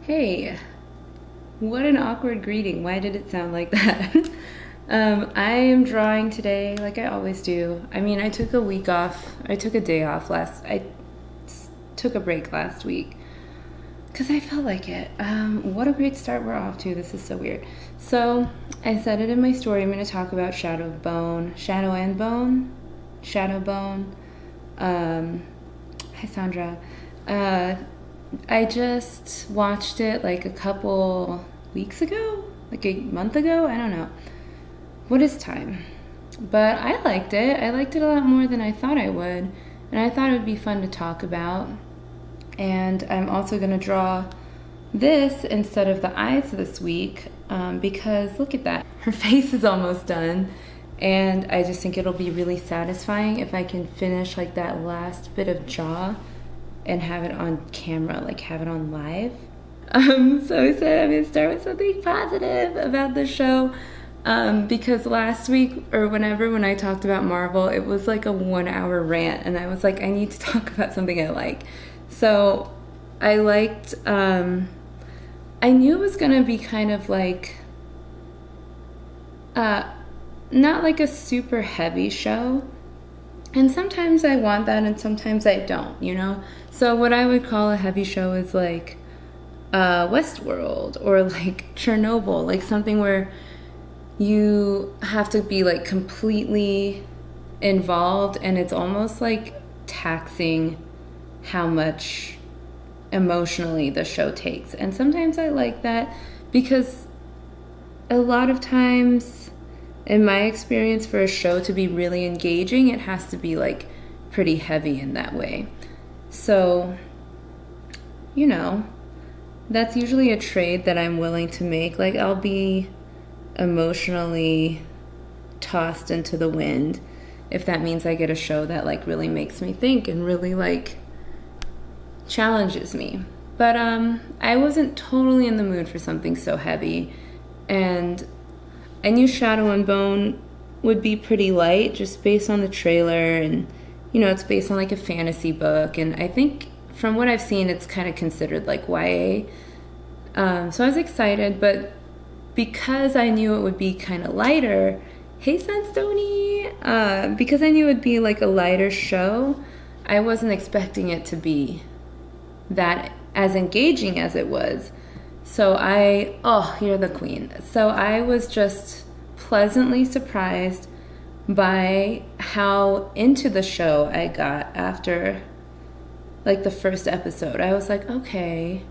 Hey, what an awkward greeting. Why did it sound like that? I am drawing today like I always do. I mean, I took a week off. I took a day off took a break last week because I felt like it. What a great start we're off to. This is so weird. So, I said it in my story. I'm going to talk about Shadow and Bone. Shadow Bone. Hi, Sandra. I just watched it like a couple weeks ago, like a month ago. I don't know. What is time? But I liked it. I liked it a lot more than I thought I would. And I thought it would be fun to talk about. And I'm also going to draw this instead of the eyes this week because look at that. Her face is almost done. And I just think it'll be really satisfying if I can finish like that last bit of jaw and have it on camera, like have it on live. So I said I'm going to start with something positive about the show because last week or when I talked about Marvel, it was like a 1 hour rant and I was like, I need to talk about something I like. So I liked, I knew it was going to be kind of like, not like a super heavy show. And sometimes I want that and sometimes I don't, you know? So what I would call a heavy show is like Westworld or like Chernobyl, like something where you have to be like completely involved and it's almost like taxing how much emotionally the show takes. And sometimes I like that because a lot of times in my experience for a show to be really engaging, it has to be like pretty heavy in that way. So, you know, that's usually a trade that I'm willing to make. Like I'll be emotionally tossed into the wind if that means I get a show that like really makes me think and really like challenges me. But I wasn't totally in the mood for something so heavy, and I knew Shadow and Bone would be pretty light just based on the trailer, and you know it's based on like a fantasy book, and I think from what I've seen it's kind of considered like YA. So I was excited, but because I knew it would be kind of lighter, hey Sunstony, because I knew it would be like a lighter show, I wasn't expecting it to be that as engaging as it was. So you're the queen. So I was just pleasantly surprised by how into the show I got after like the first episode. I was like, okay,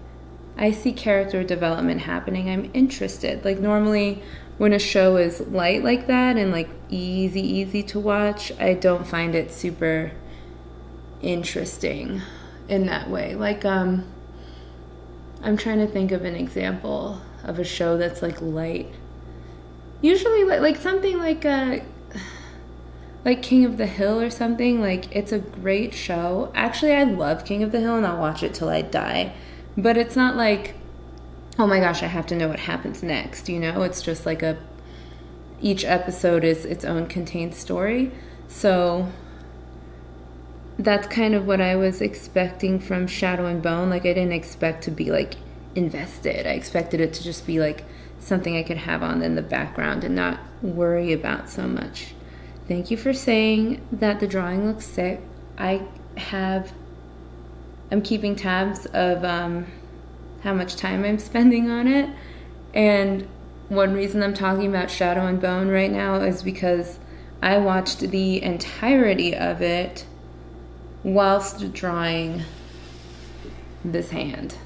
I see character development happening. I'm interested. Like normally when a show is light like that and like easy to watch, I don't find it super interesting in that way. Like I'm trying to think of an example of a show that's like light. Usually like something like King of the Hill or something. Like it's a great show. Actually, I love King of the Hill and I'll watch it till I die. But it's not like, oh my gosh, I have to know what happens next, you know? It's just like each episode is its own contained story. So that's kind of what I was expecting from Shadow and Bone. Like I didn't expect to be like invested. I expected it to just be like something I could have on in the background and not worry about so much. Thank you for saying that the drawing looks sick. I'm keeping tabs of how much time I'm spending on it. And one reason I'm talking about Shadow and Bone right now is because I watched the entirety of it whilst drawing this hand.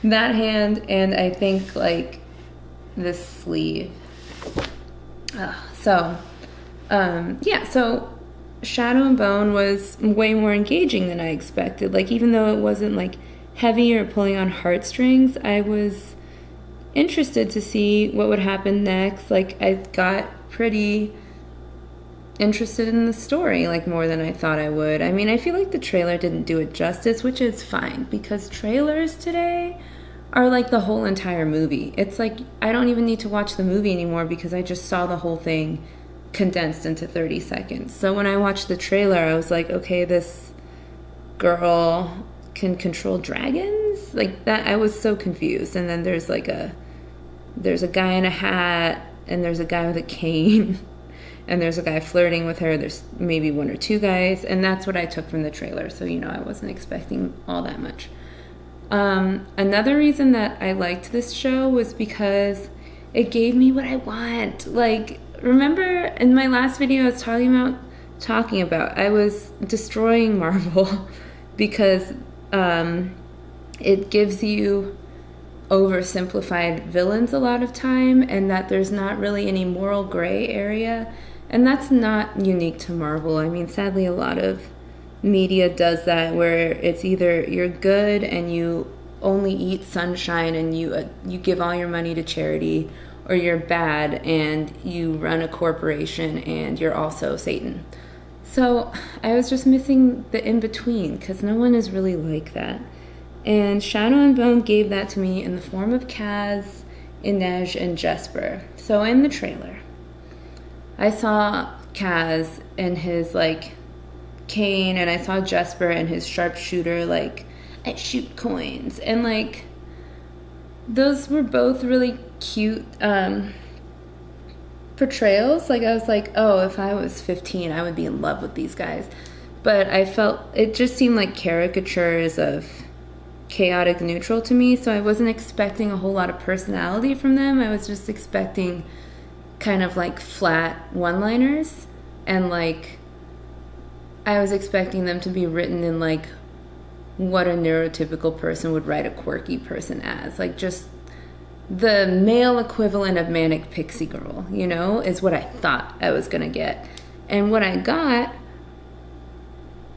That hand, and I think like this sleeve. So Shadow and Bone was way more engaging than I expected. Like even though it wasn't like heavy or pulling on heartstrings, I was interested to see what would happen next. Like I got pretty interested in the story, like more than I thought I would. I mean, I feel like the trailer didn't do it justice, which is fine because trailers today are like the whole entire movie. It's like I don't even need to watch the movie anymore because I just saw the whole thing condensed into 30 seconds. So when I watched the trailer, I was like, okay, this girl can control dragons? like that. I was so confused. And then there's a guy in a hat, and there's a guy with a cane, and there's a guy flirting with her. There's maybe one or two guys, and that's what I took from the trailer. So, I wasn't expecting all that much. Another reason that I liked this show was because it gave me what I want. Like, remember in my last video I was talking about I was destroying Marvel because it gives you oversimplified villains a lot of time, and that there's not really any moral gray area. And that's not unique to Marvel. I mean, sadly, a lot of media does that, where it's either you're good and you only eat sunshine and you give all your money to charity, or you're bad and you run a corporation and you're also Satan. So I was just missing the in-between, because no one is really like that. And Shadow and Bone gave that to me in the form of Kaz, Inej, and Jesper. So in the trailer, I saw Kaz and his, cane, and I saw Jesper and his sharpshooter, I shoot coins. And, those were both really cute portrayals. I was like, oh, if I was 15, I would be in love with these guys. But I felt it just seemed like caricatures of chaotic neutral to me, so I wasn't expecting a whole lot of personality from them. I was just expecting kind of flat one-liners, and I was expecting them to be written in what a neurotypical person would write a quirky person as, just the male equivalent of Manic Pixie Girl, is what I thought I was gonna get. And what I got,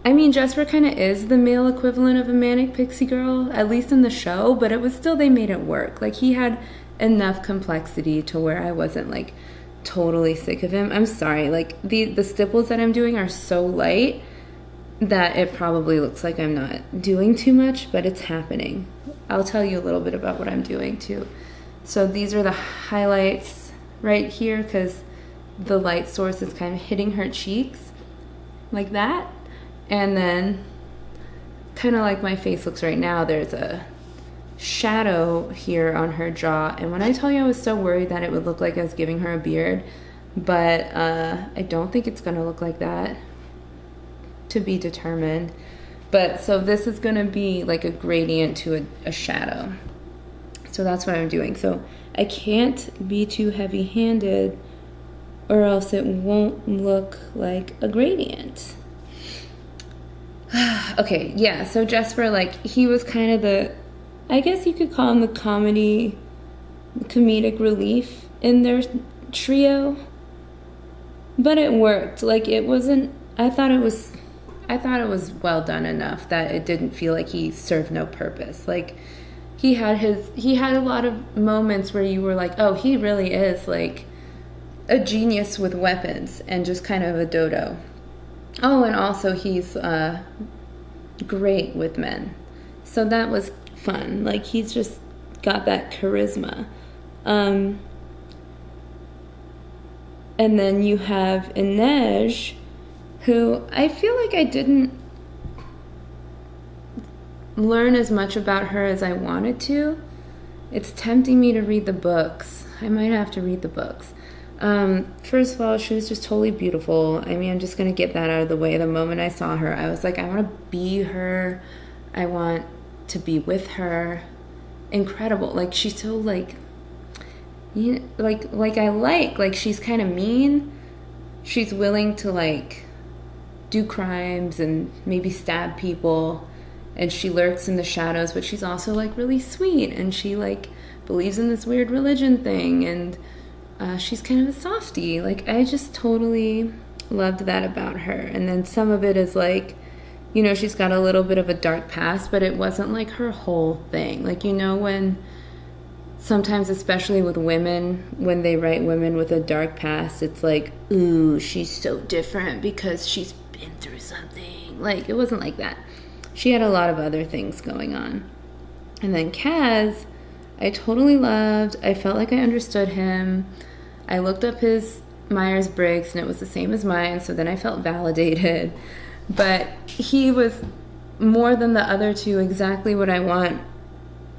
I mean, Jesper kind of is the male equivalent of a Manic Pixie Girl, at least in the show, but it was still, they made it work. He had enough complexity to where I wasn't totally sick of him. I'm sorry, the stipples that I'm doing are so light that it probably looks like I'm not doing too much, but it's happening. I'll tell you a little bit about what I'm doing too. So these are the highlights right here, because the light source is kind of hitting her cheeks like that. And then, kind of like my face looks right now, there's a shadow here on her jaw. And when I tell you I was so worried that it would look like I was giving her a beard, but I don't think it's going to look like that, to be determined. But so this is going to be like a gradient to a shadow. So that's what I'm doing. So I can't be too heavy-handed, or else it won't look like a gradient. Okay, yeah, so Jesper, he was kind of the, I guess you could call him the comedic relief in their trio. But it worked. It wasn't, I thought it was well done enough that it didn't feel like he served no purpose. He had a lot of moments where you were like, oh, he really is a genius with weapons and just kind of a dodo. Oh, and also he's great with men. So that was fun. He's just got that charisma. And then you have Inej, who I feel like I didn't learn as much about her as I wanted to. It's tempting me to read the books. I might have to read the books. First of all, she was just totally beautiful. I mean, I'm just going to get that out of the way. The moment I saw her, I was like, I want to be her. I want to be with her. Incredible. She's so she's kind of mean. She's willing to do crimes and maybe stab people. And she lurks in the shadows, but she's also really sweet. And she believes in this weird religion thing. And she's kind of a softie. I just totally loved that about her. And then some of it is she's got a little bit of a dark past, but it wasn't her whole thing. When sometimes, especially with women, when they write women with a dark past, it's ooh, she's so different because she's been through something. It wasn't like that. She had a lot of other things going on. And then Kaz, I totally loved. I felt like I understood him. I looked up his Myers-Briggs, and it was the same as mine, so then I felt validated. But he was, more than the other two, exactly what I want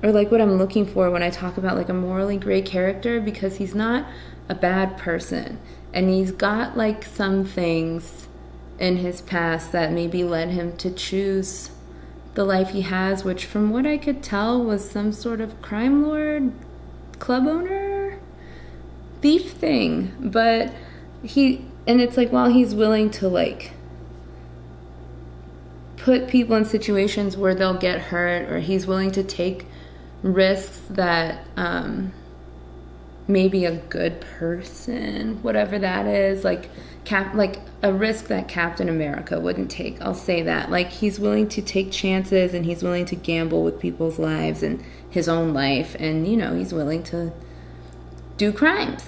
or like what I'm looking for when I talk about like a morally gray character, because he's not a bad person, and he's got like some things in his past that maybe led him to choose the life he has, which from what I could tell was some sort of crime lord, club owner, thief thing. But and it's like, while he's willing to like put people in situations where they'll get hurt, or he's willing to take risks that maybe a good person, whatever that is, like a risk that Captain America wouldn't take. I'll say that. Like, he's willing to take chances, and he's willing to gamble with people's lives and his own life, and he's willing to do crimes.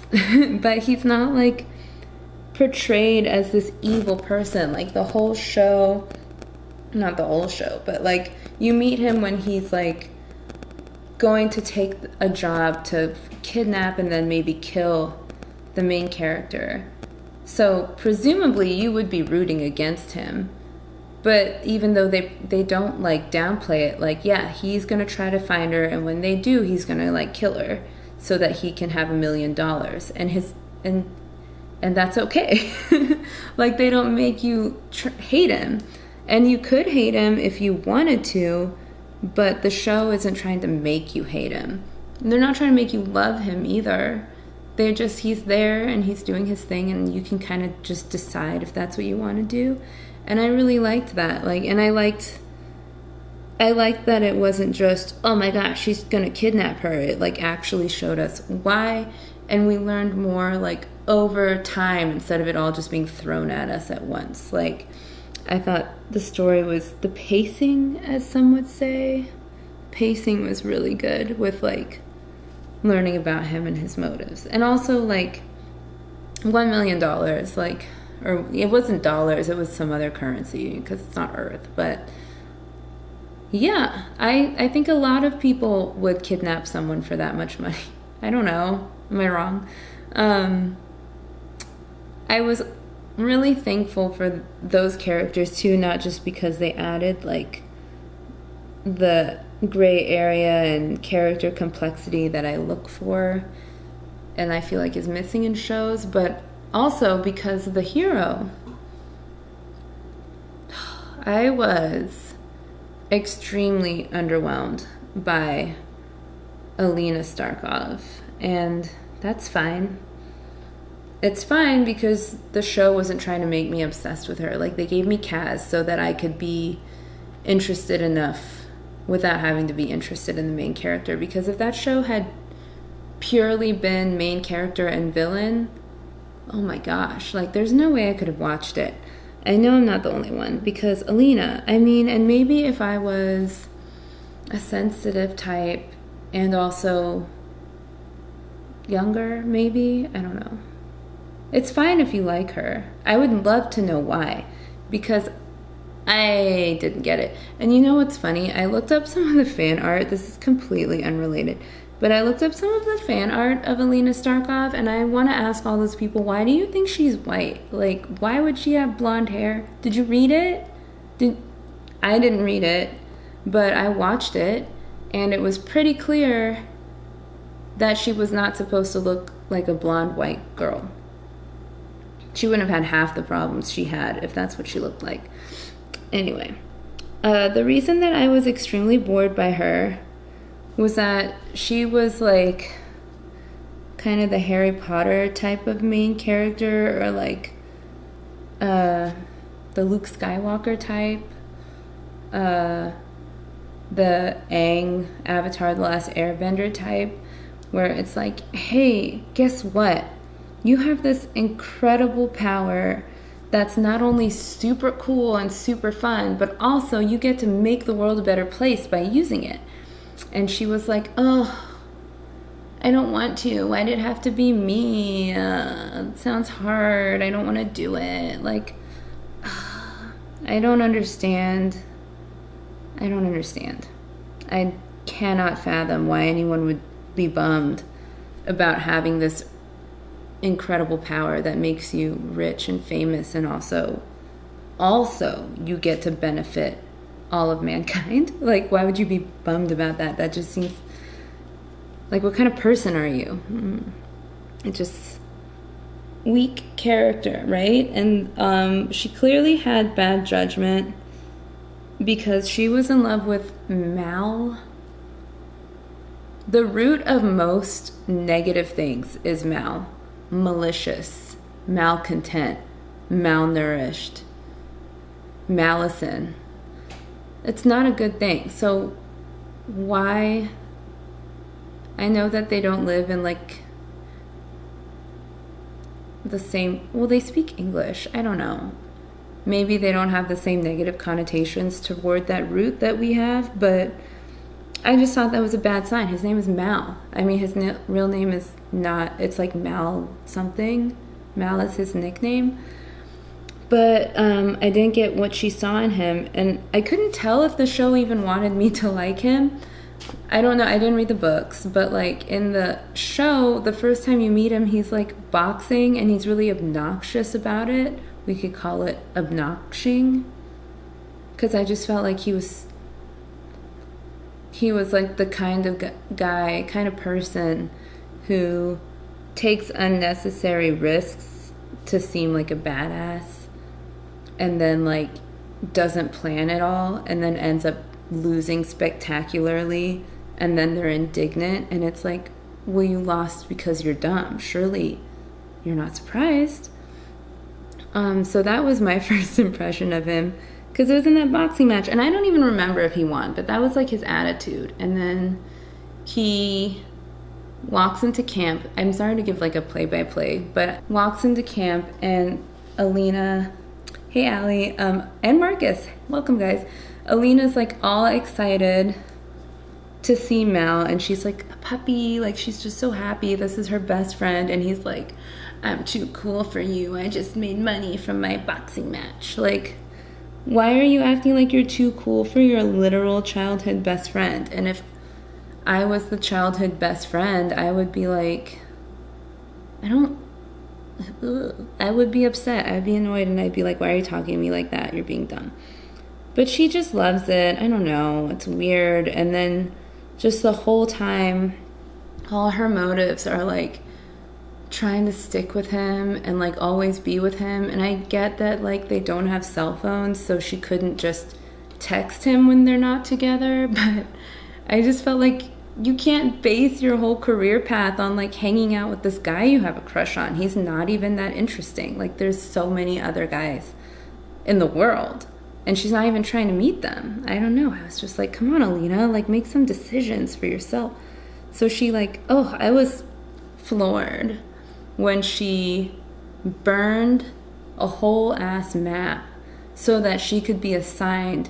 But he's not like portrayed as this evil person. Like the whole show, not the whole show, but like you meet him when he's like going to take a job to kidnap and then maybe kill the main character. So presumably you would be rooting against him. But even though they don't like downplay it, like, yeah, he's gonna try to find her, and when they do, he's gonna like kill her so that he can have $1 million, and that's okay. Like, they don't make you hate him, and you could hate him if you wanted to, but the show isn't trying to make you hate him. And they're not trying to make you love him either. He's there and he's doing his thing, and you can kind of just decide if that's what you want to do. And I really liked that. And I liked that it wasn't just, oh my gosh, she's gonna kidnap her. It like actually showed us why, and we learned more like over time instead of it all just being thrown at us at once. Like, I thought the pacing, as some would say, pacing was really good with like learning about him and his motives. And also like $1 million, like, or it wasn't dollars, it was some other currency because it's not Earth. But yeah, I think a lot of people would kidnap someone for that much money. I don't know. Am I wrong? I was really thankful for those characters too, not just because they added like the gray area and character complexity that I look for and I feel like is missing in shows, but also because of the hero. I was extremely underwhelmed by Alina Starkov, and that's fine. It's fine because the show wasn't trying to make me obsessed with her. Like, they gave me Kaz so that I could be interested enough without having to be interested in the main character. Because if that show had purely been main character and villain, oh my gosh, like, there's no way I could have watched it. I know I'm not the only one, because Alina, I mean, and maybe if I was a sensitive type and also younger, maybe, I don't know. It's fine if you like her. I would love to know why, because I didn't get it. And you know what's funny? I looked up some of the fan art. This is completely unrelated, but I looked up some of the fan art of Alina Starkov, and I want to ask all those people, why do you think she's white? Like, why would she have blonde hair? Did you read it? I didn't read it, but I watched it, and it was pretty clear that she was not supposed to look like a blonde white girl. She wouldn't have had half the problems she had if that's what she looked like. Anyway, the reason that I was extremely bored by her was that she was like kind of the Harry Potter type of main character, or like the Luke Skywalker type, the Aang, Avatar: The Last Airbender type, where it's like, hey, guess what? You have this incredible power that's not only super cool and super fun, but also you get to make the world a better place by using it. And she was like, oh, I don't want to. Why did it have to be me? It sounds hard. I don't want to do it. Like, I don't understand. I cannot fathom why anyone would be bummed about having this incredible power that makes you rich and famous, and also you get to benefit all of mankind. Like, why would you be bummed about that? That just seems Like, what kind of person are you? It just, weak character, right? And she clearly had bad judgment because she was in love with Mal. The root of most negative things is mal. Malicious, malcontent, malnourished, malicin. It's not a good thing. So why? I know that they don't live in like the same, well, they speak English. I don't know. Maybe they don't have the same negative connotations toward that root that we have, but I just thought that was a bad sign. His name is Mal. I mean, his real name is not, it's like Mal something. Mal is his nickname. But I didn't get what she saw in him, and I couldn't tell if the show even wanted me to like him. I don't know, I didn't read the books, but like in the show, the first time you meet him, he's like boxing and he's really obnoxious about it. We could call it obnoxing, because I just felt like he was like the kind of guy, kind of person who takes unnecessary risks to seem like a badass, and then like doesn't plan at all, and then ends up losing spectacularly, and then they're indignant, and it's like, well, you lost because you're dumb. Surely you're not surprised. So that was my first impression of him, because it was in that boxing match, and I don't even remember if he won, but that was like his attitude. And then he walks into camp. I'm sorry to give like a play-by-play, but walks into camp, and Alina, hey Allie, and Marcus, welcome guys. Alina's like all excited to see Mal, and she's like a puppy, like she's just so happy. This is her best friend, and he's like, I'm too cool for you. I just made money from my boxing match. Like, why are you acting like you're too cool for your literal childhood best friend? And if I was the childhood best friend, I would be like, I would be upset. I'd be annoyed, and I'd be like, why are you talking to me like that? You're being dumb. But she just loves it. I don't know. It's weird. And then just the whole time, all her motives are like trying to stick with him and like always be with him. And I get that like they don't have cell phones, so she couldn't just text him when they're not together. But I just felt like you can't base your whole career path on like hanging out with this guy you have a crush on. He's not even that interesting. Like, there's so many other guys in the world, and she's not even trying to meet them. I don't know. I was just like, come on, Alina, like make some decisions for yourself. So she like, oh, I was floored when she burned a whole ass map so that she could be assigned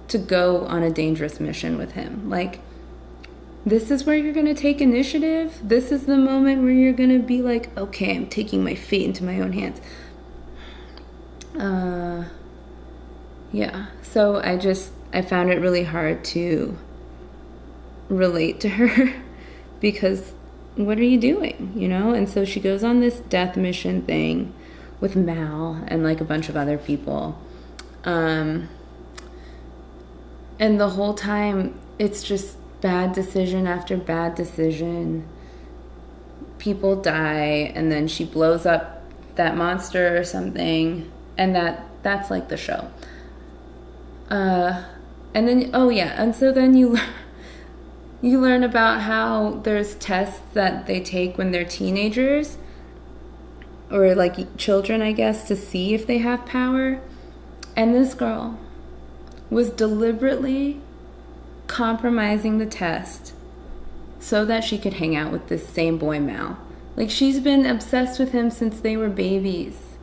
to go on a dangerous mission with him. Like, this is where you're going to take initiative. This is the moment where you're going to be like, okay, I'm taking my fate into my own hands. Yeah. So I found it really hard to relate to her because what are you doing, you know? And so she goes on this death mission thing with Mal and like a bunch of other people. And the whole time it's just bad decision after bad decision. People die, and then she blows up that monster or something, and that's like the show. And then, oh yeah, and so then you learn about how there's tests that they take when they're teenagers, or like children, I guess, to see if they have power. And this girl was deliberately compromising the test so that she could hang out with this same boy, Mal. Like, she's been obsessed with him since they were babies.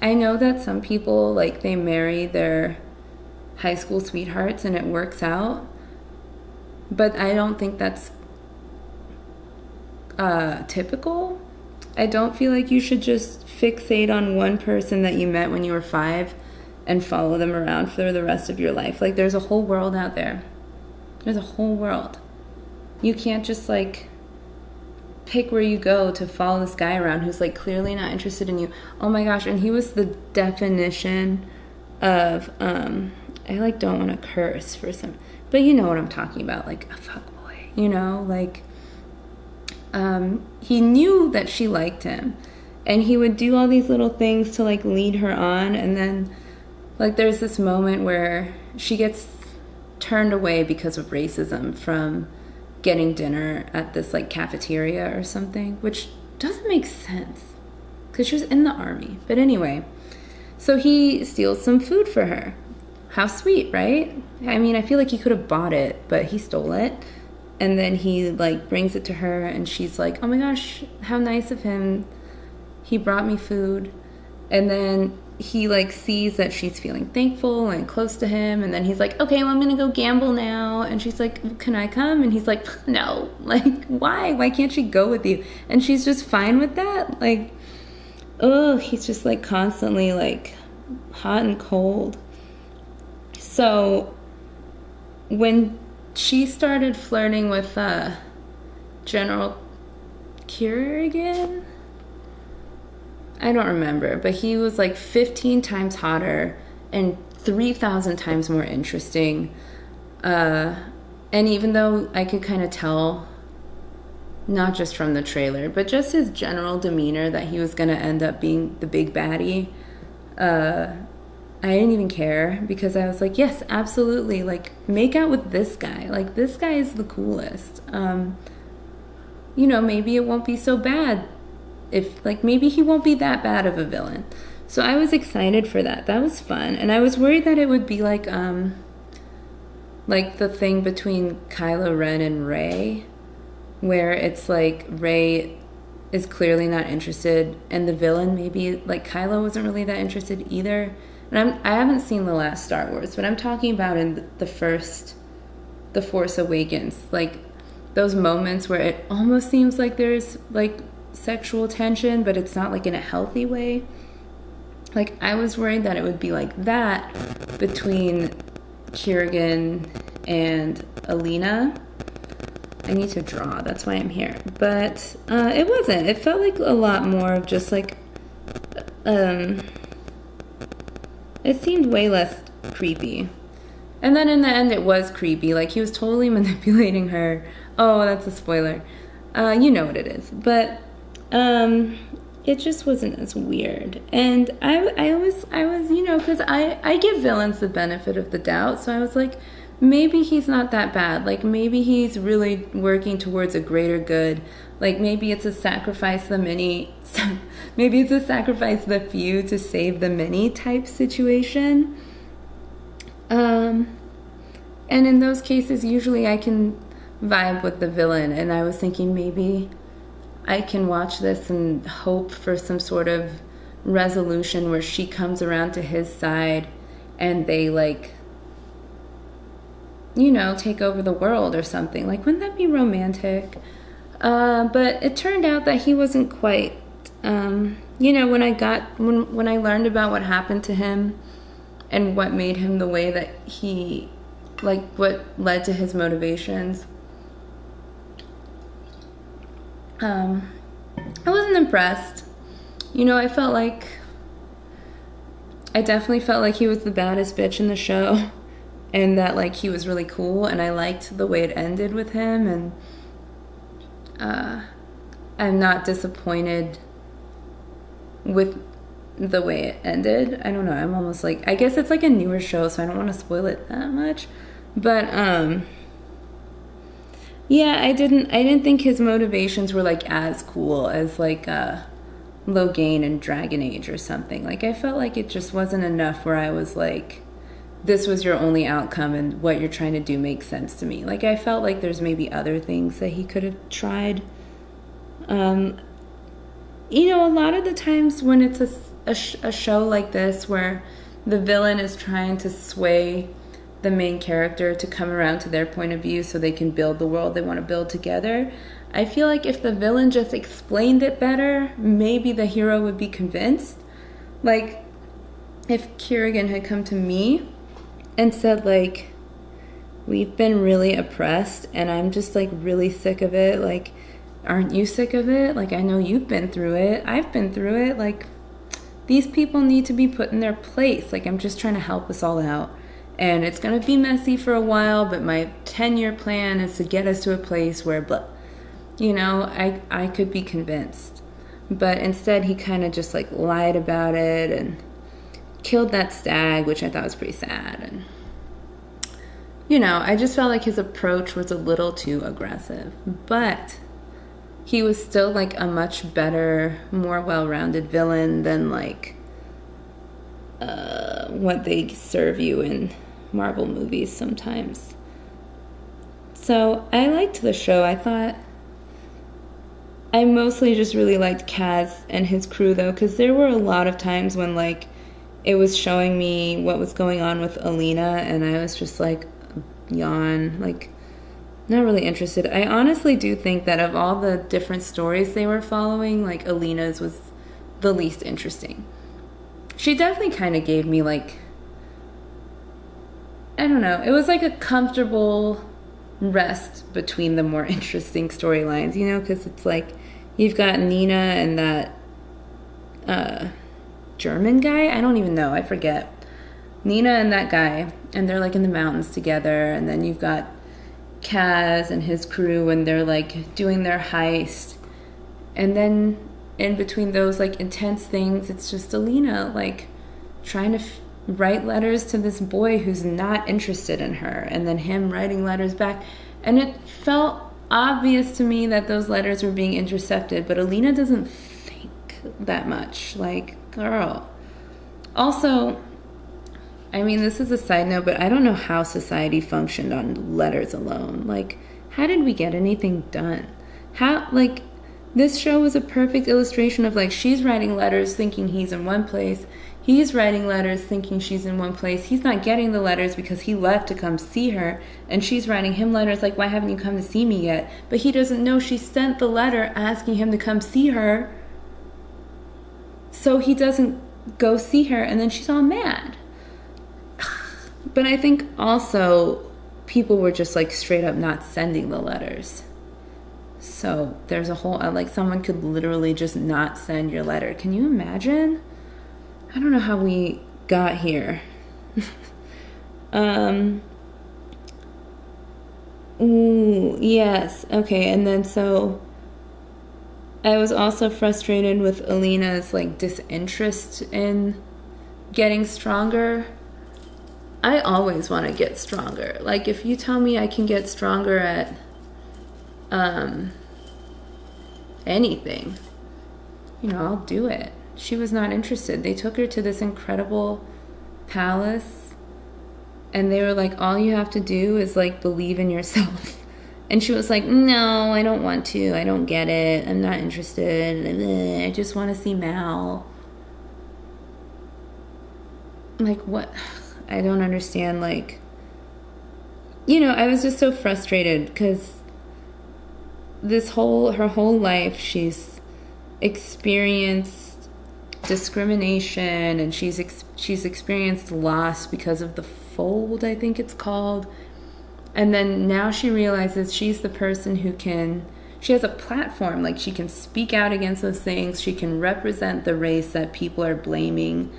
I know that some people, like, they marry their high school sweethearts and it works out, but I don't think that's typical. I don't feel like you should just fixate on one person that you met when you were 5 and follow them around for the rest of your life. Like, there's a whole world out there. There's a whole world. You can't just, like, pick where you go to follow this guy around who's, like, clearly not interested in you. Oh my gosh, and he was the definition of, I, like, don't want to curse for some, but you know what I'm talking about, like, a fuckboy, you know, like he knew that she liked him, and he would do all these little things to like lead her on. And then like there's this moment where she gets turned away because of racism from getting dinner at this like cafeteria or something, which doesn't make sense because she was in the army. But anyway, so he steals some food for her. How sweet, right? I mean, I feel like he could have bought it, but he stole it. And then he like brings it to her, and she's like, oh my gosh, how nice of him. He brought me food. And then he like sees that she's feeling thankful and close to him, and then he's like, okay, well, I'm gonna go gamble now. And she's like, can I come? And he's like, no. Like, why can't she go with you? And she's just fine with that. Like, oh, he's just like constantly like hot and cold. So when she started flirting with General Kirigan, I don't remember, but he was like 15 times hotter and 3,000 times more interesting. And even though I could kind of tell, not just from the trailer, but just his general demeanor, that he was going to end up being the big baddie, I didn't even care, because I was like, yes, absolutely. Like, make out with this guy. Like, this guy is the coolest. You know, maybe it won't be so bad. If, like, maybe he won't be that bad of a villain. So I was excited for that. That was fun. And I was worried that it would be like the thing between Kylo Ren and Rey, where it's like Rey is clearly not interested, and the villain, maybe, like, Kylo wasn't really that interested either. And I haven't seen the last Star Wars, but I'm talking about in the first, The Force Awakens, like those moments where it almost seems like there's like sexual tension, but it's not like in a healthy way. Like, I was worried that it would be like that between Kirigan and Alina. I need to draw, that's why I'm here. But it wasn't. It felt like a lot more of just like it seemed way less creepy. And then in the end, it was creepy. Like, he was totally manipulating her. Oh, that's a spoiler. You know what it is. But it just wasn't as weird. And I was, you know, because I give villains the benefit of the doubt. So I was like, maybe he's not that bad. Like, maybe he's really working towards a greater good. Like, maybe it's a sacrifice the many, maybe it's a sacrifice the few to save the many type situation. And in those cases, usually I can vibe with the villain. And I was thinking maybe I can watch this and hope for some sort of resolution where she comes around to his side and they, like, you know, take over the world or something. Like, wouldn't that be romantic? But it turned out that he wasn't quite, you know, when I learned about what happened to him and what made him the way that he, like, what led to his motivations, I wasn't impressed. You know, I definitely felt like he was the baddest bitch in the show, and that, like, he was really cool, and I liked the way it ended with him, and I'm not disappointed with the way it ended. I don't know, I'm almost like, I guess it's like a newer show, so I don't want to spoil it that much, but yeah, I didn't think his motivations were like as cool as like Logain and Dragon Age or something. Like, I felt like it just wasn't enough where I was like, this was your only outcome and what you're trying to do makes sense to me. Like, I felt like there's maybe other things that he could have tried. You know, a lot of the times when it's a show like this where the villain is trying to sway the main character to come around to their point of view so they can build the world they want to build together, I feel like if the villain just explained it better, maybe the hero would be convinced. Like, if Kirigan had come to me and said, like, we've been really oppressed and I'm just, like, really sick of it. Like, aren't you sick of it? Like, I know you've been through it. I've been through it. Like, these people need to be put in their place. Like, I'm just trying to help us all out. and it's going to be messy for a while, but my 10-year plan is to get us to a place where, blah, I could be convinced. But instead, he kind of just like lied about it and killed that stag, which I thought was pretty sad. And, I just felt like his approach was a little too aggressive. But he was still like a much better, more well-rounded villain than like what they serve you in Marvel movies sometimes. So I liked the show. I mostly just really liked Kaz and his crew, though, because there were a lot of times when, like, it was showing me what was going on with Alina, and I was just like, yawn, like, not really interested. I honestly do think that of all the different stories they were following, like, Alina's was the least interesting. She definitely kind of gave me, like, I don't know, it was like a comfortable rest between the more interesting storylines, because it's like you've got Nina and that German guy. I don't even know. I forget. Nina and that guy, and they're like in the mountains together, and then you've got Kaz and his crew, and they're like doing their heist, and then in between those like intense things, it's just Alina like trying to write letters to this boy who's not interested in her, and then him writing letters back, and it felt obvious to me that those letters were being intercepted, but Alina doesn't think that much. Like, girl. Also, I mean, this is a side note, but I don't know how society functioned on letters alone. Like, how did we get anything done? This show was a perfect illustration of, like, she's writing letters thinking he's in one place. He's writing letters thinking she's in one place. He's not getting the letters because he left to come see her. And she's writing him letters like, why haven't you come to see me yet? But he doesn't know she sent the letter asking him to come see her. So he doesn't go see her, and then she's all mad. But I think also people were just like straight up not sending the letters. So there's a whole, like, someone could literally just not send your letter. Can you imagine? I don't know how we got here. Ooh, yes. Okay, and then so I was also frustrated with Alina's like disinterest in getting stronger. I always want to get stronger. Like, if you tell me I can get stronger at anything, I'll do it. She was not interested. They took her to this incredible palace, and they were like, all you have to do is like believe in yourself. And she was like, no, I don't want to. I don't get it. I'm not interested. I just want to see Mal. Like, what? I don't understand. Like, I was just so frustrated because her whole life, she's experienced discrimination, and she's experienced loss because of the fold, I think it's called. And then now she realizes she's the person she has a platform, like she can speak out against those things. She can represent the race that people are blaming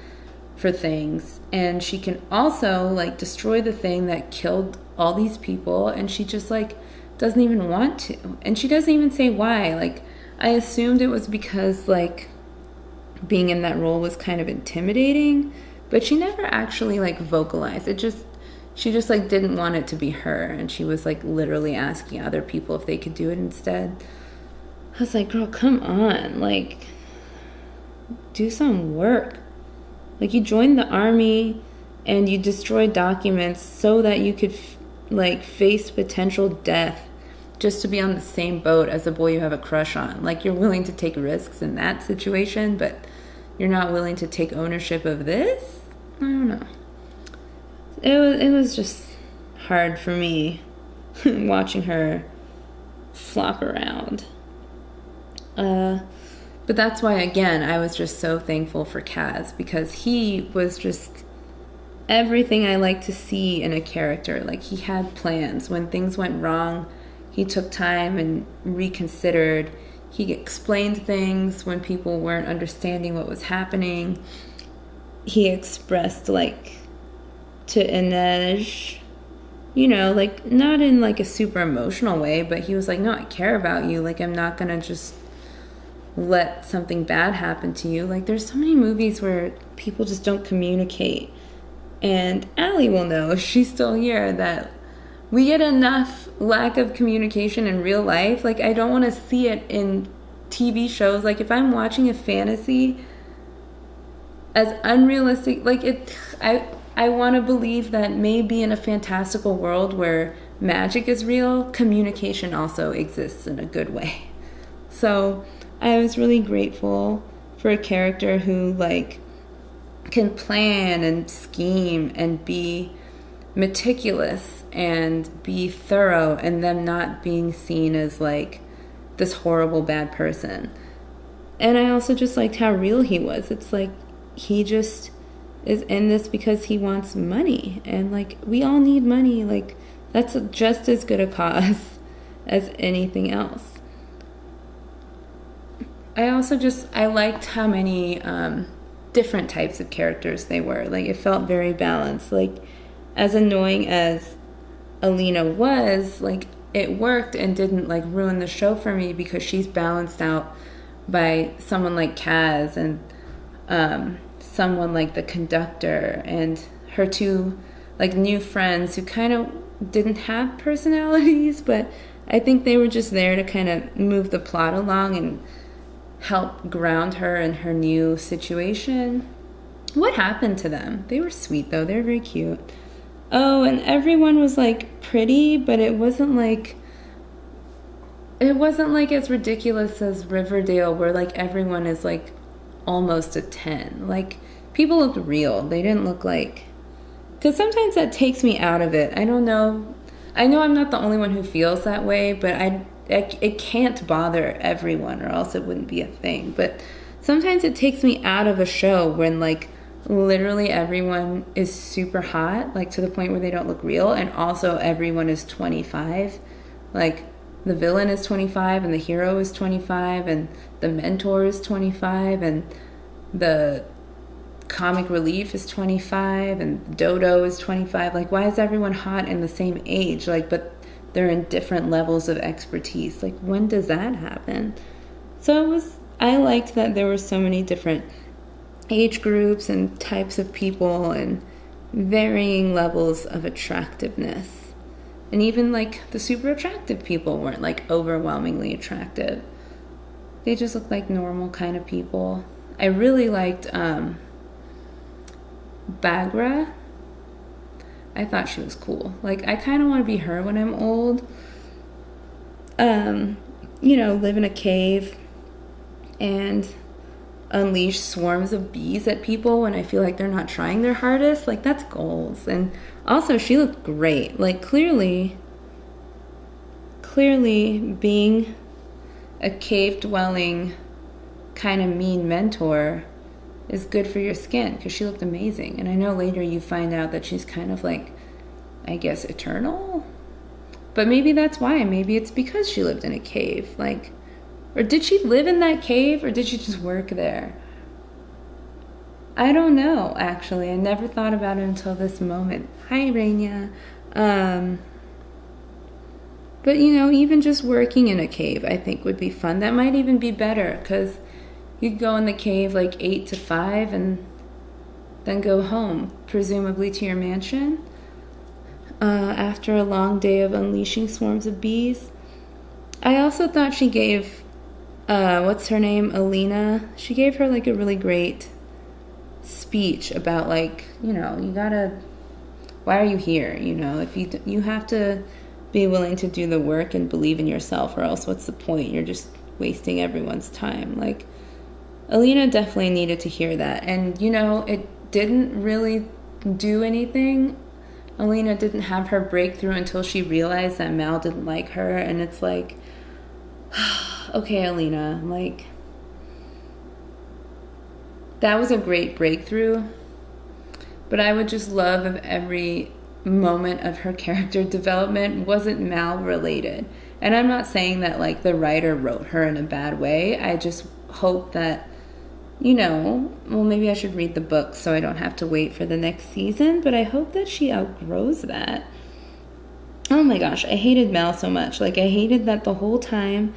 for things. And she can also like destroy the thing that killed all these people. And she just like doesn't even want to. And she doesn't even say why. Like, I assumed it was because like being in that role was kind of intimidating, but she never actually like vocalized. She just like didn't want it to be her, and she was like literally asking other people if they could do it instead. I was like, girl, come on, like, do some work. Like, you joined the army and you destroyed documents so that you could face potential death just to be on the same boat as a boy you have a crush on. Like, you're willing to take risks in that situation, but you're not willing to take ownership of this? I don't know. It was just hard for me watching her flop around. But that's why, again, I was just so thankful for Kaz, because he was just everything I like to see in a character. Like, he had plans. When things went wrong, he took time and reconsidered. He explained things when people weren't understanding what was happening. He expressed, like, to Inej, you know, like, not in like a super emotional way, but he was like, no, I care about you. Like, I'm not gonna just let something bad happen to you. Like, there's so many movies where people just don't communicate. And Allie will know, if she's still here, that we get enough lack of communication in real life. Like, I don't want to see it in TV shows. Like, if I'm watching a fantasy as unrealistic, like, I want to believe that maybe in a fantastical world where magic is real, communication also exists in a good way. So I was really grateful for a character who, like, can plan and scheme and be meticulous and be thorough, and them not being seen as like this horrible bad person. And I also just liked how real he was. It's like he just is in this because he wants money, and like, we all need money. Like, that's just as good a cause as anything else. I liked how many different types of characters they were. Like, it felt very balanced. Like, as annoying as Alina was, like, it worked and didn't like ruin the show for me, because she's balanced out by someone like Kaz and someone like the conductor and her two like new friends who kind of didn't have personalities, but I think they were just there to kind of move the plot along and help ground her in her new situation. What happened to them? They were sweet though. They were very cute. Oh, and everyone was like pretty, but it wasn't like as ridiculous as Riverdale, where like everyone is like almost a 10. Like, people looked real. They didn't look like, because sometimes that takes me out of it. I don't know. I know I'm not the only one who feels that way, but it can't bother everyone, or else it wouldn't be a thing. But sometimes it takes me out of a show when like literally everyone is super hot, like to the point where they don't look real, and also everyone is 25. Like, the villain is 25 and the hero is 25 and the mentor is 25 and the comic relief is 25 and Dodo is 25. Like, why is everyone hot in the same age? Like, but they're in different levels of expertise. Like, when does that happen? So I liked that there were so many different age groups and types of people and varying levels of attractiveness. And even like the super attractive people weren't like overwhelmingly attractive. They just looked like normal kind of people. I really liked Baghra. I thought she was cool. Like, I kind of want to be her when I'm old. You know, live in a cave and unleash swarms of bees at people when I feel like they're not trying their hardest. Like, that's goals. And also, she looked great. Like, clearly being a cave-dwelling kind of mean mentor is good for your skin, because she looked amazing. And I know later you find out that she's kind of like, I guess, eternal. But maybe that's why. Maybe it's because she lived in a cave. Like, or did she live in that cave, or did she just work there? I don't know, actually. I never thought about it until this moment. Hi, Raina. But, you know, even just working in a cave, I think, would be fun. That might even be better, because you could go in the cave like 8 to 5 and then go home, presumably to your mansion, after a long day of unleashing swarms of bees. I also thought she gave, what's her name, Alina, she gave her like a really great speech about, like, you know, you gotta, why are you here? You know, if you have to be willing to do the work and believe in yourself, or else what's the point? You're just wasting everyone's time. Like, Alina definitely needed to hear that. And, you know, it didn't really do anything. Alina didn't have her breakthrough until she realized that Mal didn't like her. And it's like, okay, Alina, like, that was a great breakthrough. But I would just love if every moment of her character development wasn't Mal related. And I'm not saying that like the writer wrote her in a bad way. I just hope that well, maybe I should read the book so I don't have to wait for the next season, but I hope that she outgrows that. Oh my gosh, I hated Mel so much. Like, I hated that the whole time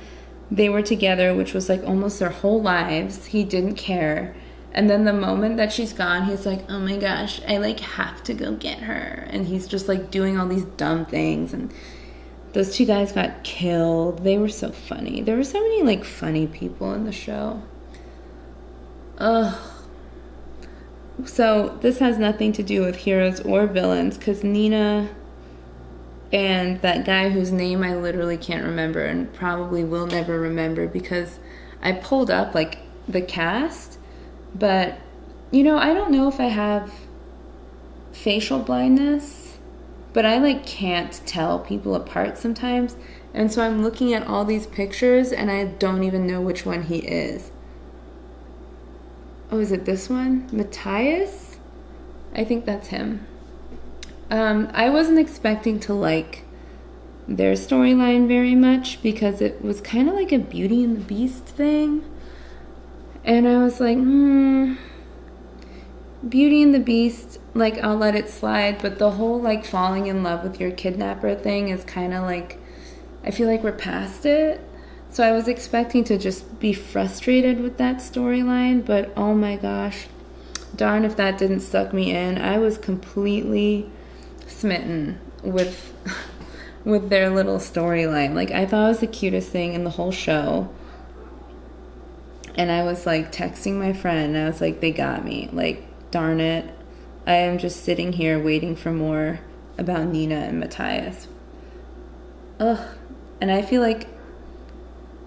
they were together, which was like almost their whole lives, he didn't care. And then the moment that she's gone, he's like, oh my gosh, I like have to go get her. And he's just like doing all these dumb things. And those two guys got killed. They were so funny. There were so many like funny people in the show. Ugh. So this has nothing to do with heroes or villains, because Nina and that guy whose name I literally can't remember and probably will never remember, because I pulled up like the cast, but I don't know if I have facial blindness, but I like can't tell people apart sometimes. And so I'm looking at all these pictures and I don't even know which one he is. Oh, is it this one? Matthias? I think that's him. I wasn't expecting to like their storyline very much, because it was kind of like a Beauty and the Beast thing. And I was like, Beauty and the Beast, like, I'll let it slide. But the whole like falling in love with your kidnapper thing is kind of like, I feel like we're past it. So I was expecting to just be frustrated with that storyline, but oh my gosh, darn if that didn't suck me in. I was completely smitten with their little storyline. Like, I thought it was the cutest thing in the whole show. And I was like texting my friend, and I was like, they got me. Like, darn it. I am just sitting here waiting for more about Nina and Matthias. Ugh. And I feel like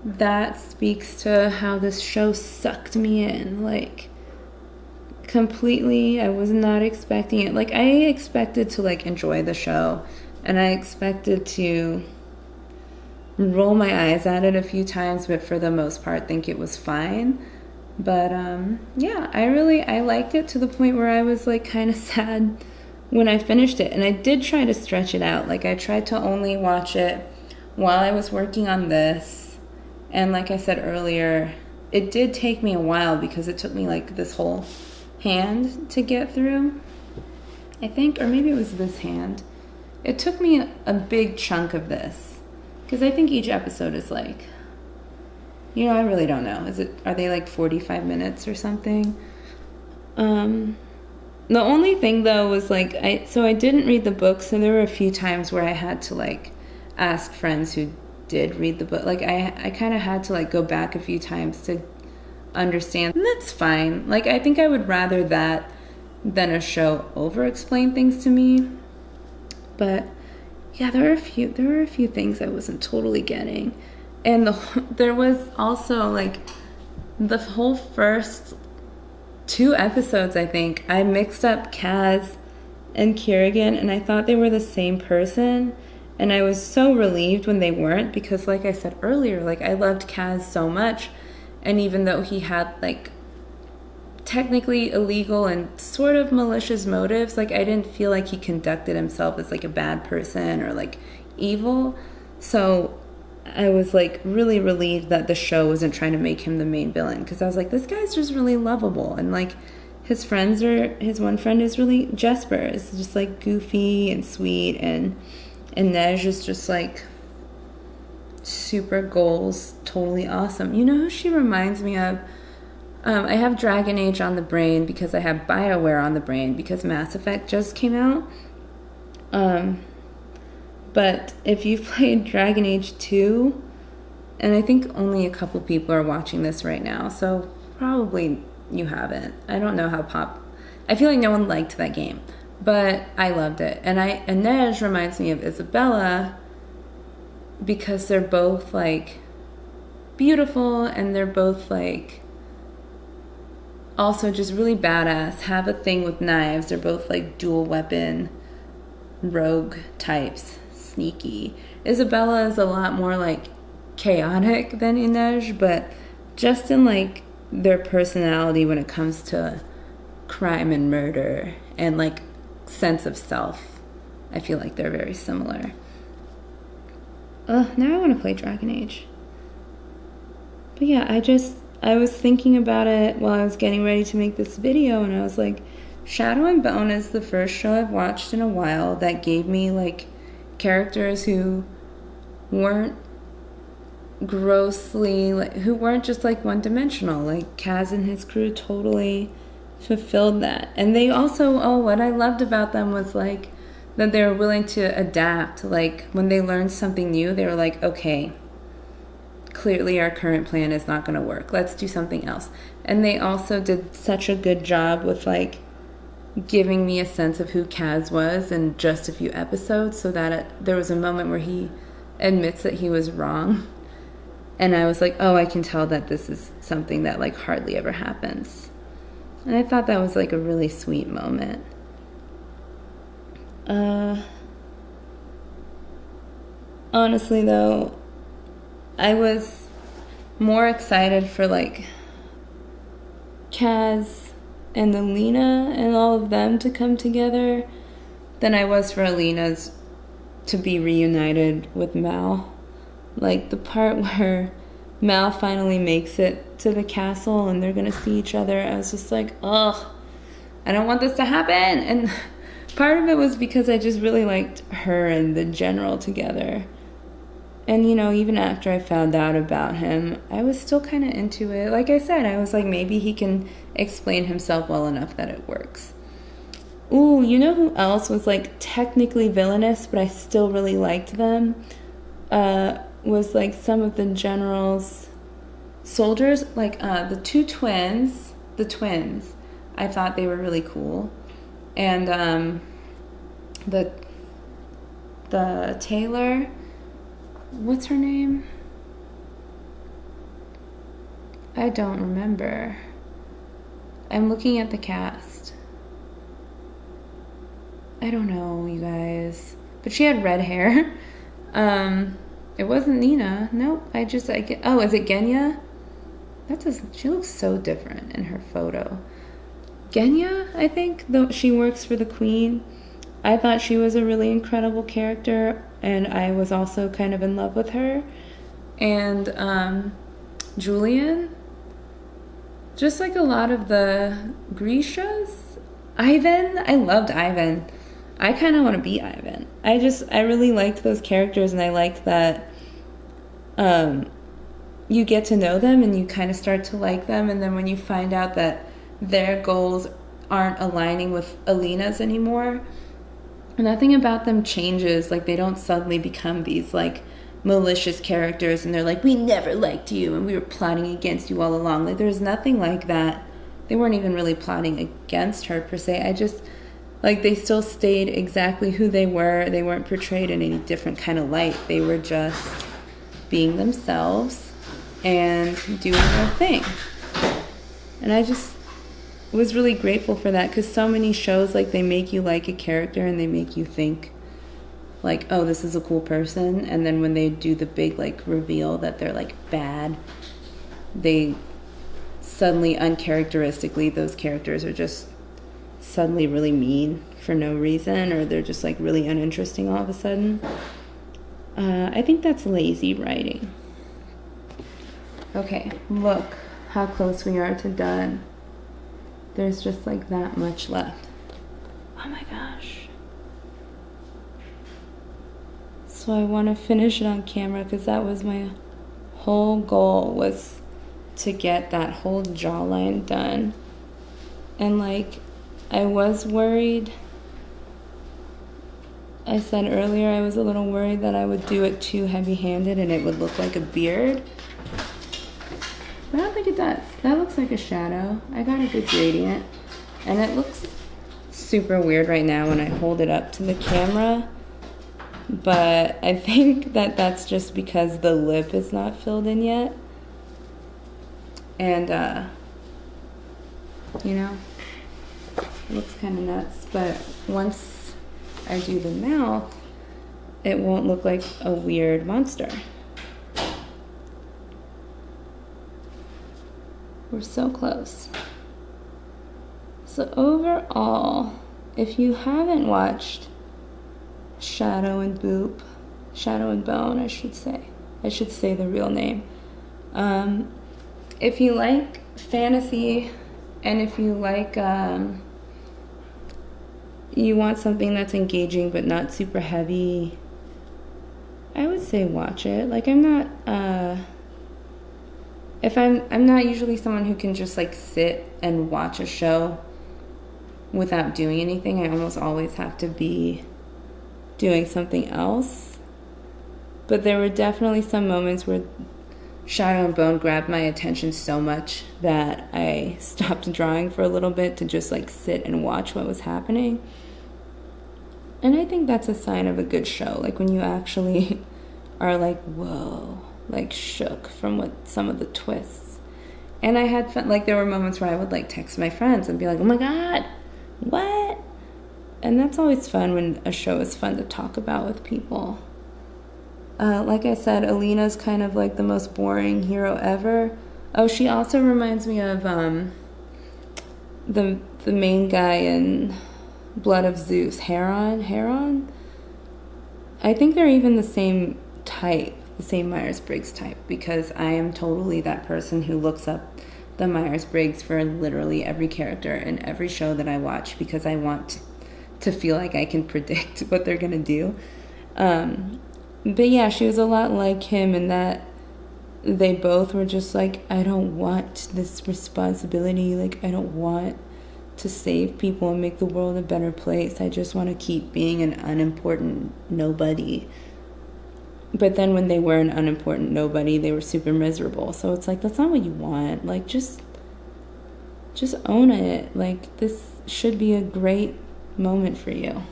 that speaks to how this show sucked me in. Like, completely, I was not expecting it. Like, I expected to like enjoy the show, and I expected to roll my eyes at it a few times, but for the most part think it was fine. But yeah, I liked it to the point where I was like kind of sad when I finished it. And I did try to stretch it out. Like, I tried to only watch it while I was working on this, and like I said earlier, it did take me a while because it took me like this whole hand to get through, I think, or maybe it was this hand. It took me a big chunk of this, because I think each episode is like, I really don't know. Are they like 45 minutes or something? The only thing though was like, I didn't read the book, so there were a few times where I had to like ask friends who did read the book. Like, I kind of had to like go back a few times to understand, and that's fine. Like, I think I would rather that than a show over explain things to me. But yeah, there were a few things I wasn't totally getting. And there was also like the whole first 2 episodes, I think I mixed up Kaz and Kerrigan, and I thought they were the same person. And I was so relieved when they weren't, because like I said earlier, like, I loved Kaz so much. And even though he had like technically illegal and sort of malicious motives, like, I didn't feel like he conducted himself as like a bad person or like evil. So I was like really relieved that the show wasn't trying to make him the main villain, because I was like, this guy's just really lovable. And like, his one friend is really, Jesper is just like goofy and sweet, and Nej is just like super goals, totally awesome. You know who she reminds me of? I have Dragon Age on the brain because I have BioWare on the brain because Mass Effect just came out. But if you've played Dragon Age 2, and I think only a couple people are watching this right now, so probably you haven't. I don't know how I feel like no one liked that game, but I loved it. And Nej reminds me of Isabella because they're both like beautiful, and they're both like also just really badass, have a thing with knives. They're both like dual weapon rogue types, sneaky. Isabella is a lot more like chaotic than Inej, but just in like their personality when it comes to crime and murder and like sense of self, I feel like they're very similar. Now I want to play Dragon Age. But yeah, I was thinking about it while I was getting ready to make this video, and I was like, Shadow and Bone is the first show I've watched in a while that gave me like characters who weren't grossly, like, who weren't just like one-dimensional. Like Kaz and his crew totally fulfilled that. And they also, what I loved about them was like that they were willing to adapt. Like when they learned something new, they were like, okay, clearly our current plan is not going to work. Let's do something else. And they also did such a good job with like giving me a sense of who Kaz was in just a few episodes, so that there was a moment where he admits that he was wrong. And I was like, oh, I can tell that this is something that like hardly ever happens. And I thought that was like a really sweet moment. Honestly though, I was more excited for like Kaz and Alina and all of them to come together than I was for Alina's to be reunited with Mal. Like the part where Mal finally makes it to the castle and they're gonna see each other, I was just like, ugh, I don't want this to happen. And part of it was because I just really liked her and the general together. And, you know, even after I found out about him, I was still kind of into it. Like I said, I was like, maybe he can explain himself well enough that it works. Ooh, you know who else was like technically villainous, but I still really liked them? Was like some of the general's soldiers, like the twins. I thought they were really cool. And the Taylor, what's her name? I don't remember. I'm looking at the cast. I don't know, you guys. But she had red hair. It wasn't Nina. Nope. Oh, is it Genya? She looks so different in her photo. Genya, I think, though she works for the Queen. I thought she was a really incredible character, and I was also kind of in love with her. And Julian, just like a lot of the Grishas. Ivan, I loved Ivan. I kind of want to be Ivan. I really liked those characters, and I liked that you get to know them and you kind of start to like them, and then when you find out that their goals aren't aligning with Alina's anymore, nothing about them changes. Like they don't suddenly become these like malicious characters and they're like, we never liked you and we were plotting against you all along. Like there's nothing like that. They weren't even really plotting against her per se. I just like they still stayed exactly who they were. They weren't portrayed in any different kind of light. They were just being themselves and doing their thing. And I just was really grateful for that, because so many shows, like, they make you like a character and they make you think like, oh, this is a cool person, and then when they do the big like reveal that they're like bad, they suddenly, uncharacteristically, those characters are just suddenly really mean for no reason, or they're just like really uninteresting all of a sudden. I think that's lazy writing. Okay, look how close we are to done. There's just like that much left. Oh my gosh. So I want to finish it on camera, because that was my whole goal, was to get that whole jawline done. And like, I was worried. I said earlier I was a little worried that I would do it too heavy-handed and it would look like a beard. But I don't think it does. That looks like a shadow. I got a good gradient. And it looks super weird right now when I hold it up to the camera. But I think that that's just because the lip is not filled in yet. And, you know, it looks kind of nuts. But once I do the mouth, it won't look like a weird monster. We're so close. So overall, if you haven't watched Shadow and Bone, I should say the real name. if you like fantasy and if you like you want something that's engaging but not super heavy, I would say watch it. Like I'm not if I'm not usually someone who can just like sit and watch a show without doing anything. I almost always have to be doing something else. But there were definitely some moments where Shadow and Bone grabbed my attention so much that I stopped drawing for a little bit to just like sit and watch what was happening. And I think that's a sign of a good show, like when you actually are like, whoa, like shook from what some of the twists. And I had fun, like there were moments where I would like text my friends and be like, oh my God, what? And that's always fun when a show is fun to talk about with people. Like I said, Alina's kind of like the most boring hero ever. Oh, she also reminds me of the main guy in Blood of Zeus, Heron. I think they're even the same type, the same Myers-Briggs type, because I am totally that person who looks up the Myers-Briggs for literally every character in every show that I watch because I want to feel like I can predict what they're gonna do. But yeah, she was a lot like him in that they both were just like, I don't want this responsibility, like I don't want to save people and make the world a better place. I just want to keep being an unimportant nobody. But then when they were an unimportant nobody, they were super miserable. So it's like, that's not what you want. Like, just own it. Like, this should be a great moment for you.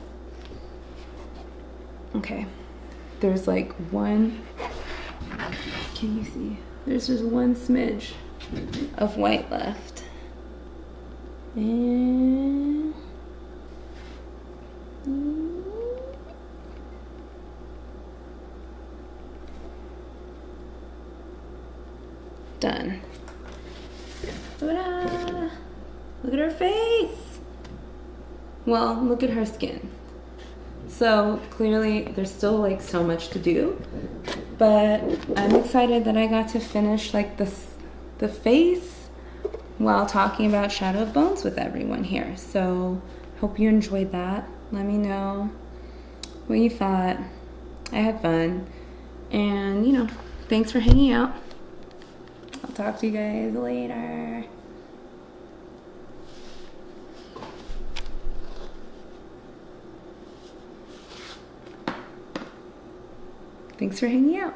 Okay. There's like one, can you see? There's just one smidge of white left. And done. Ta-da! Look at her face. Well, look at her skin. So clearly there's still like so much to do, but I'm excited that I got to finish like the face while talking about Shadow of Bones with everyone here. So hope you enjoyed that. Let me know what you thought. I had fun, and you know, thanks for hanging out. I'll talk to you guys later. Thanks for hanging out.